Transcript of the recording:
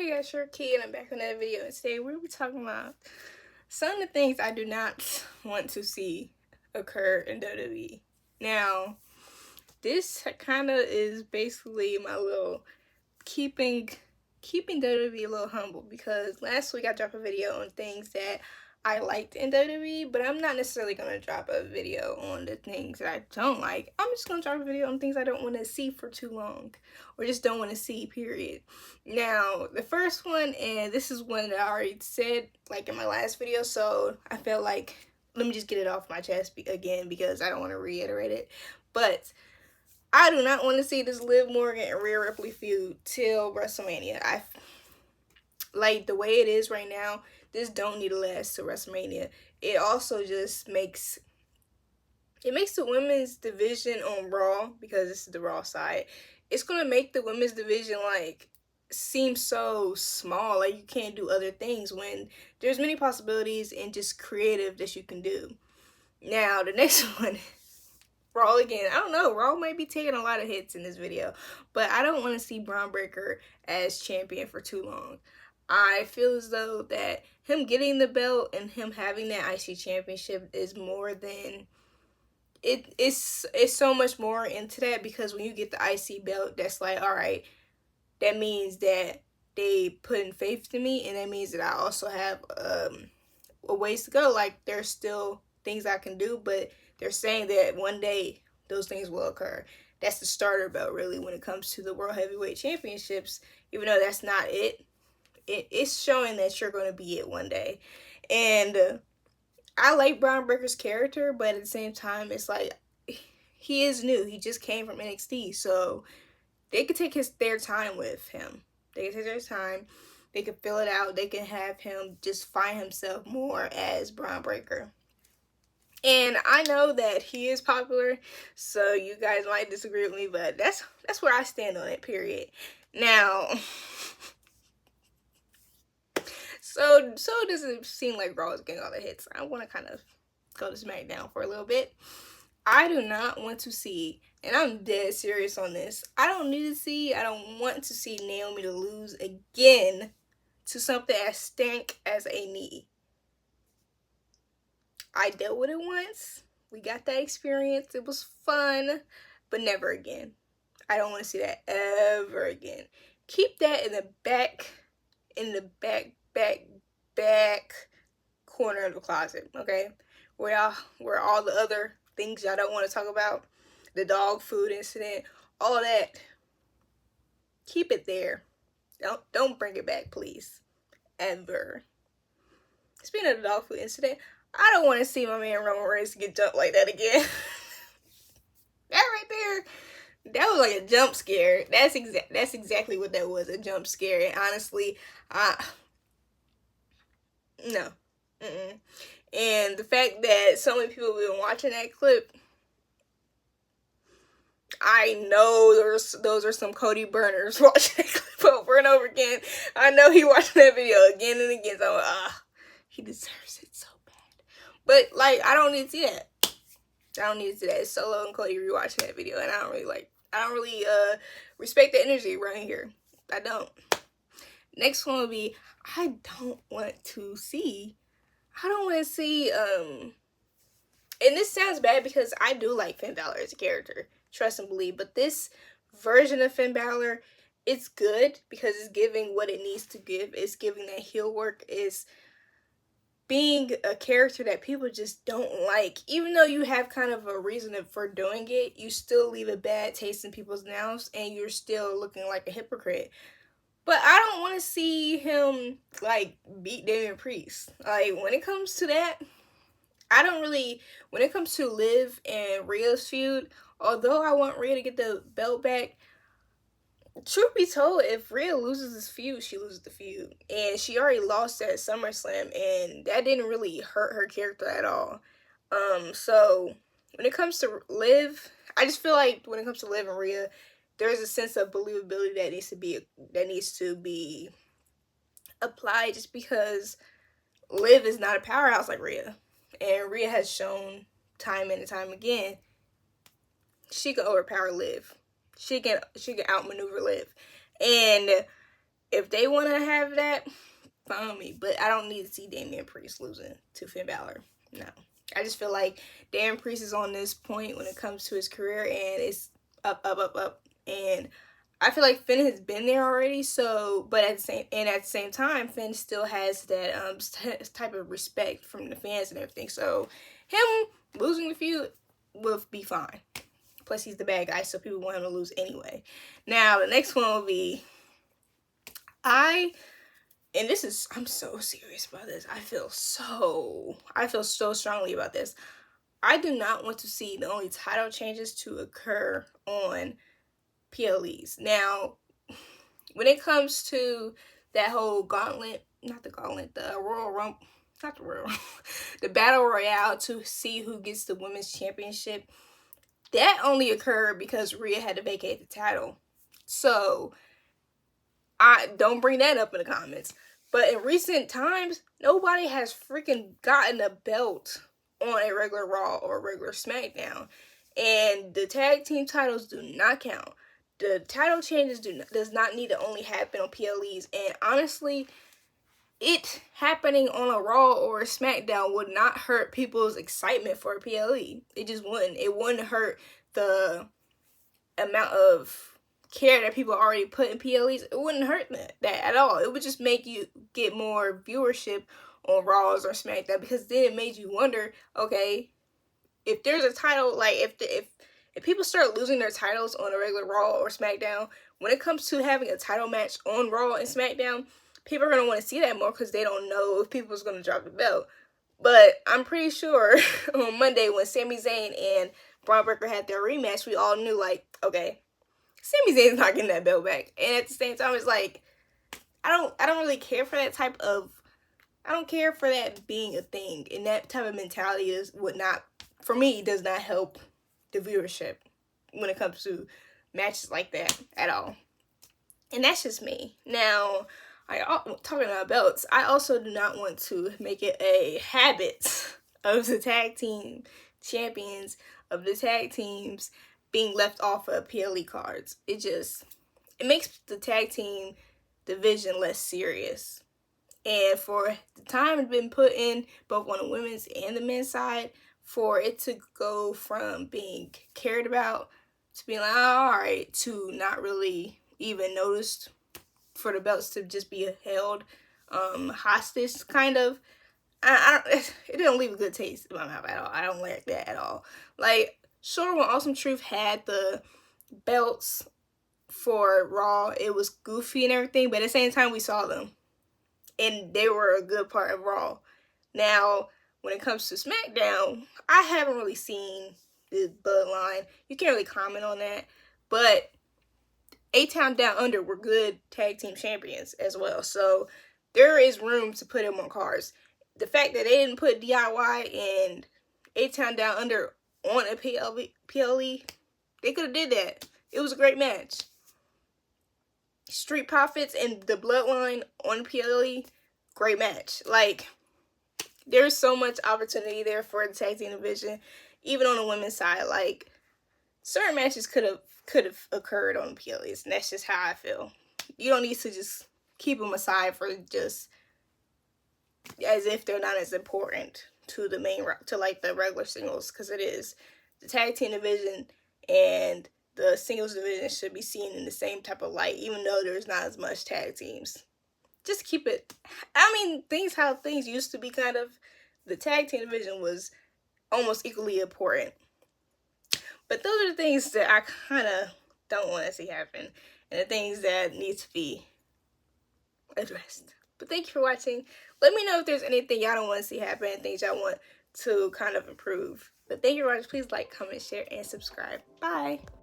Hey guys, Sure Key, and I'm back on another video, and today we'll be talking about some of the things I do not want to see occur in WWE. Now, this kind of is basically my little keeping WWE a little humble, because last week I dropped a video on things that I liked in WWE, but I'm not necessarily going to drop a video on the things that I don't like. I'm just going to drop a video on things I don't want to see for too long, or just don't want to see, period. Now, the first one, and this is one that I already said like in my last video, so I felt like let me just get it off my chest again because I don't want to reiterate it. But I do not want to see this Liv Morgan and Rhea Ripley feud till WrestleMania. I like the way it is right now. This don't need to last to WrestleMania. It also just makes the women's division on Raw, because this is the Raw side, it's gonna make the women's division like seem so small, like you can't do other things when there's many possibilities and just creative that you can do. Now the next one, Raw again. I don't know, Raw might be taking a lot of hits in this video, but I don't want to see Braun Breaker as champion for too long. I feel as though that him getting the belt and him having that IC championship is more than it's so much more into that, because when you get the IC belt, that's like, all right, that means that they put in faith to me, and that means that I also have a ways to go. Like, there's still things I can do, but they're saying that one day those things will occur. That's the starter belt, really, when it comes to the World Heavyweight Championships. Even though that's not it, it's showing that you're going to be it one day. And I like Braun Breaker's character, but at the same time, it's like, he is new. He just came from NXT, so they could take their time with him. They can take their time. They can fill it out. They can have him just find himself more as Braun Breaker. And I know that he is popular, so you guys might disagree with me, but that's where I stand on it, period. Now, so does it seem like Raw is getting all the hits? I want to kind of go to SmackDown for a little bit. I do not want to see, and I'm dead serious on this, I don't want to see Naomi to lose again to something as stank as a knee. I dealt with it once. We got that experience. It was fun, but never again. I don't want to see that ever again. Keep that in the back corner of the closet, okay? Where all the other things y'all don't want to talk about, the dog food incident, all that, keep it there. Don't bring it back, please, ever. Speaking of the dog food incident, I don't want to see my man Roman Reigns get jumped like that again. That right there, that was like a jump scare. That's exactly what that was, a jump scare. And honestly, no. And the fact that so many people have been watching that clip, I know those are some Cody burners watching that clip over and over again. I know he watching that video again and again. So I'm like, he deserves it so bad. But like, I don't need to see that. I don't need to see that. It's Solo and Cody rewatching that video, and I don't really respect the energy right here. I don't. Next one will be, I don't want to see, and this sounds bad because I do like Finn Balor as a character, trust and believe, but this version of Finn Balor, it's good because it's giving what it needs to give. It's giving that heel work. It's being a character that people just don't like. Even though you have kind of a reason for doing it, you still leave a bad taste in people's mouths, and you're still looking like a hypocrite. But I don't want to see him, like, beat Damian Priest. Like, when it comes to that, when it comes to Liv and Rhea's feud, although I want Rhea to get the belt back, truth be told, if Rhea loses this feud, she loses the feud. And she already lost at SummerSlam, and that didn't really hurt her character at all. So, when it comes to Liv, I just feel like when it comes to Liv and Rhea, there's a sense of believability that needs to be applied, just because Liv is not a powerhouse like Rhea. And Rhea has shown time and time again she can overpower Liv. She can outmaneuver Liv. And if they want to have that, fine with me. But I don't need to see Damian Priest losing to Finn Balor. No. I just feel like Damian Priest is on this point when it comes to his career, and it's up, up, up, up. And I feel like Finn has been there already. So, but at the same time, Finn still has that type of respect from the fans and everything. So, him losing the feud will be fine. Plus, he's the bad guy, so people want him to lose anyway. Now, the next one will be I'm so serious about this. I feel so strongly about this. I do not want to see the only title changes to occur on PLEs. Now, when it comes to that whole the Royal Rumble, not the Royal Rumble, the Battle Royale to see who gets the Women's Championship, that only occurred because Rhea had to vacate the title. So, I don't bring that up in the comments. But in recent times, nobody has freaking gotten a belt on a regular Raw or a regular SmackDown. And the tag team titles do not count. The title changes does not need to only happen on PLEs. And honestly, it happening on a Raw or a SmackDown would not hurt people's excitement for a PLE. It just wouldn't. It wouldn't hurt the amount of care that people already put in PLEs. It wouldn't hurt that at all. It would just make you get more viewership on Raws or SmackDown, because then it made you wonder, okay, if there's a title, like if people start losing their titles on a regular Raw or SmackDown, when it comes to having a title match on Raw and SmackDown, people are going to want to see that more because they don't know if people's going to drop the belt. But I'm pretty sure on Monday when Sami Zayn and Braun Breaker had their rematch, we all knew, like, okay, Sami Zayn's not getting that belt back. And at the same time, it's like, I don't really care for that type of, I don't care for that being a thing. And that type of mentality for me, does not help the viewership when it comes to matches like that at all. And that's just me. Now, talking about belts, I also do not want to make it a habit of the tag team champions, of the tag teams being left off of PLE cards. It makes the tag team division less serious. And for the time it's been put in, both on the women's and the men's side, for it to go from being cared about to being like, oh, all right, to not really even noticed, for the belts to just be held hostage, kind of. It didn't leave a good taste in my mouth at all. I don't like that at all. Like, sure, when Awesome Truth had the belts for Raw, it was goofy and everything, but at the same time, we saw them. And they were a good part of Raw. Now, when it comes to SmackDown, I haven't really seen the Bloodline. You can't really comment on that. But A-Town Down Under were good tag team champions as well. So, there is room to put them on cards. The fact that they didn't put DIY and A-Town Down Under on a PLE, they could have did that. It was a great match. Street Profits and the Bloodline on PLE, great match. Like, there's so much opportunity there for the tag team division, even on the women's side. Like, certain matches could have occurred on PLEs, and that's just how I feel. You don't need to just keep them aside for just as if they're not as important to the the regular singles, because it is. The tag team division and the singles division should be seen in the same type of light, even though there's not as much tag teams. Just keep it. I mean, how things used to be, kind of. The tag team division was almost equally important. But those are the things that I kind of don't want to see happen, and the things that need to be addressed. But thank you for watching. Let me know if there's anything y'all don't want to see happen, and things y'all want to kind of improve. But thank you for watching. Please like, comment, share, and subscribe. Bye.